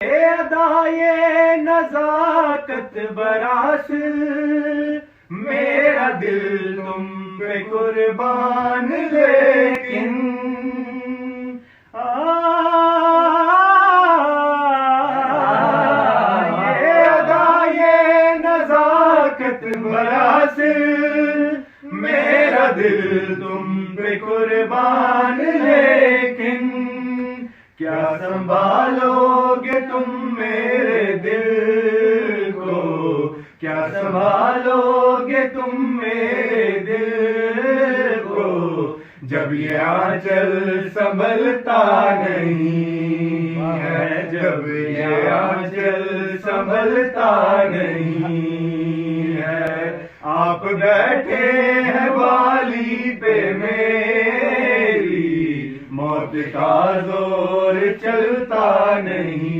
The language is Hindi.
अदाए नज़ाकत बरास मेरा दिल तुम पे कुर्बान, लेकिन ये अदाए नज़ाकत बरास मेरा दिल तुम पे कुर्बान, लेकिन क्या संभालोगे तुम मेरे दिल को, क्या संभालोगे तुम मेरे दिल को, जब ये आंचल संभलता नहीं है, जब ये आंचल संभलता नहीं है। आप बैठे हैं बाली पे मेरी, मौत का जोर चलता नहीं।